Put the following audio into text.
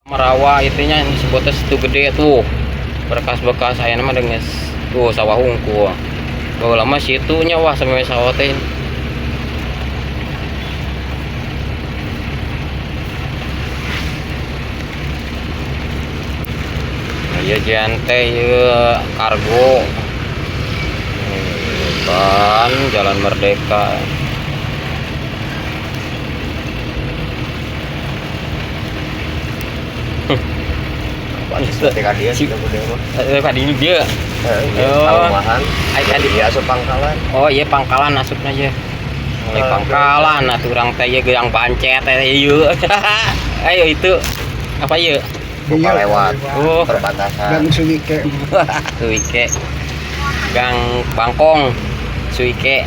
Merawa itunya disebutnya situ gede tuh, berkas-bekas saya nama dengan tuh sawah ungu. Kalau lama situnya wah sampai sawah teh. Ya jante ya kargo kan Jalan Merdeka. Dia sudah gede mah. Tadi dia. Perumahan. Dia asup pangkalan. Oh iya pangkalan asupnya aja. Mulai pangkalan atuh urang teh ye geang pancet teh ieu. Ayo itu apa ye? Buka lewat. Oh, Perbatasan. Gang Suwike. Suwike. Gang Bangkong. Suwike.